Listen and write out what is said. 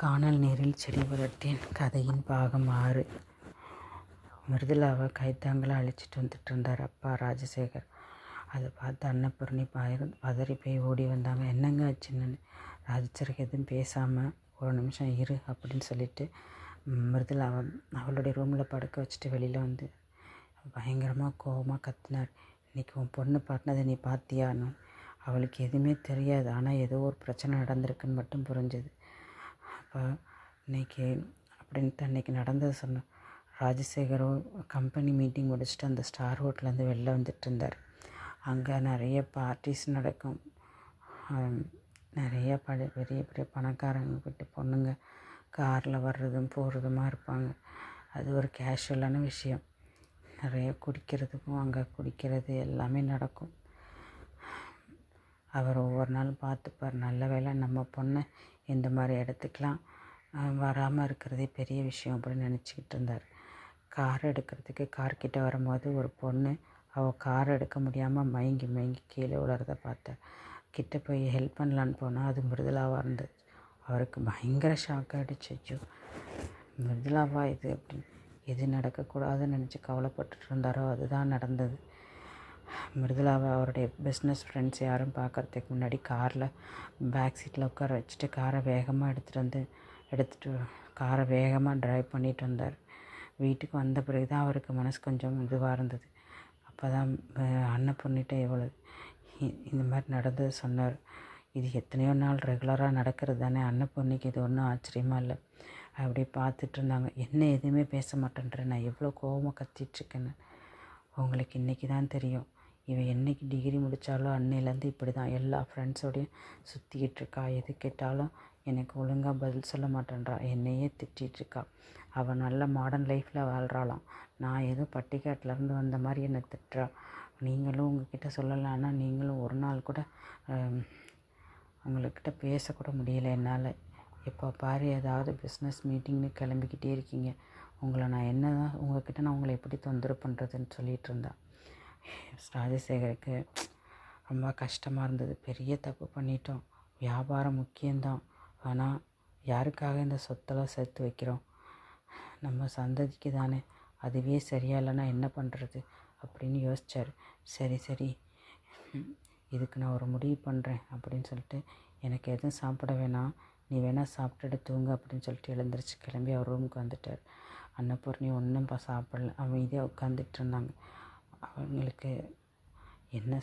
கானல் நீரில் செடி வளர்த்தேன் கதையின் பாகம் 6. மிருதுளாவை கைத்தாங்கலை அழைச்சிட்டு வந்துட்டு இருந்தார் அப்பா ராஜசேகர். அதை பார்த்து அன்னபூர்ணி பதறி போய் ஓடி வந்தாங்க. என்னங்க ஆச்சுன்னு. ராஜசேகர் எதுவும் பேசாமல் ஒரு நிமிஷம் இரு அப்படின்னு சொல்லிட்டு மிருதுளாவை அவளுடைய ரூமில் படுக்க வச்சுட்டு வெளியில் வந்து பயங்கரமாக கோபமாக கத்தினார். இன்றைக்கி உன் பொண்ணு பாட்டினதை நீ பார்த்தியான்னு. அவளுக்கு எதுவுமே தெரியாது, ஆனால் ஏதோ ஒரு பிரச்சனை நடந்திருக்குன்னு மட்டும் புரிஞ்சுது. அப்போ இன்றைக்கி அப்படின்ட்டு அன்றைக்கி நடந்தது சொன்னேன். ராஜசேகரும் கம்பெனி மீட்டிங் முடிச்சுட்டு அந்த ஸ்டார் ஹோட்டலேருந்து வெளில வந்துட்டு இருந்தார். அங்கே நிறைய பார்ட்டிஸ் நடக்கும். நிறைய பெரிய பெரிய பணக்காரங்க கிட்ட பொண்ணுங்க காரில் வர்றதும் போகிறதுமா இருப்பாங்க. அது ஒரு கேஷுவலான விஷயம். நிறைய குடிக்கிறதுக்கும் அங்கே குடிக்கிறது எல்லாமே நடக்கும். அவர் ஒவ்வொரு நாளும் பார்த்துப்பார். நல்ல வேளை நம்ம பொண்ணை இந்த மாதிரி இடத்துக்கெலாம் வராமல் இருக்கிறதே பெரிய விஷயம் அப்படின்னு நினச்சிக்கிட்டு இருந்தார். கார் எடுக்கிறதுக்கு கார்கிட்ட வரும்போது ஒரு பொண்ணு அவள் கார் எடுக்க முடியாமல் மயங்கி கீழே விழுறத பார்த்தார். கிட்ட போய் ஹெல்ப் பண்ணலான்னு போனால் அது மிருதுளாவாக இருந்தது. அவருக்கு பயங்கர ஷாக் ஆகிடுச்சு. ஐயோ, மிருதுளாவா இது அப்படின்னு. எது நடக்கக்கூடாதுன்னு நினச்சி கவலைப்பட்டுட்டு இருந்தாரோ அதுதான் நடந்தது. மிருதுளாவை அவருடைய பிஸ்னஸ் ஃப்ரெண்ட்ஸ் யாரும் பார்க்குறதுக்கு முன்னாடி காரில் பேக் சீட்டில் உட்கார வச்சுட்டு காரை வேகமாக ட்ரைவ் பண்ணிட்டு வந்தார். வீட்டுக்கு வந்த பிறகு தான் அவருக்கு மனசு கொஞ்சம் இதுவாக இருந்தது. அப்போ தான் அன்னபூர்ணிட்ட எவ்வளோ இந்த மாதிரி நடந்தது சொன்னார். இது எத்தனையோ நாள் ரெகுலராக நடக்கிறது தானே. அன்னபூர்ணிக்கு இது ஒன்றும் ஆச்சரியமாக இல்லை. அப்படியே பார்த்துட்டு இருந்தாங்க. என்ன எதுவுமே பேச மாட்டேன்றேன், நான் எவ்வளோ கோபமாக கத்திட்டுருக்கேன்னு. உங்களுக்கு இன்றைக்கி தான் தெரியும். இவன் என்றைக்கு டிகிரி முடித்தாலும் அன்னையிலேருந்து இப்படி தான் எல்லா ஃப்ரெண்ட்ஸோடையும் சுற்றிக்கிட்டு இருக்கா. எது கேட்டாலும் எனக்கு ஒழுங்காக பதில் சொல்ல மாட்டேன்றா, என்னையே திட்டிகிட்ருக்கா. அவள் நல்ல மாடர்ன் லைஃப்பில் வாழ்கிறாளாம். நான் ஏதோ பட்டிக்காட்டிலேருந்து வந்த மாதிரி என்னை திட்டுறா. நீங்களும் உங்ககிட்ட சொல்லலான்னா நீங்களும் ஒரு நாள் கூட உங்கள்கிட்ட பேசக்கூட முடியலை என்னால். எப்போ பாரு ஏதாவது பிஸ்னஸ் மீட்டிங்னு கிளம்பிக்கிட்டே இருக்கீங்க. உங்களை நான் என்ன தான் உங்களை எப்படி தொந்தரவு பண்ணுறதுன்னு சொல்லிகிட்டு இருந்தா. ராஜசேகருக்கு ரொம்ப கஷ்டமாக இருந்தது. பெரிய தப்பு பண்ணிட்டோம். வியாபாரம் முக்கியம்தான், ஆனால் யாருக்காக இந்த சொத்தெல்லாம் சேர்த்து வைக்கிறோம்? நம்ம சந்ததிக்கு தானே. அதுவே சரியா இல்லைன்னா என்ன பண்ணுறது அப்படின்னு யோசித்தார். சரி இதுக்கு நான் ஒரு முடிவு பண்ணுறேன் அப்படின்னு சொல்லிட்டு, எனக்கு எதுவும் சாப்பிட வேணாம், நீ வேணால் சாப்பிட்டுட்டு தூங்கு அப்படின்னு சொல்லிட்டு எழுந்திரிச்சு கிளம்பி அவர் ரூமுக்கு வந்துட்டார். அன்னபூர்ணி ஒன்றும் சாப்பிடல, அமைதியாக உட்காந்துட்டு இருந்தாங்க. அவங்களுக்கு என்ன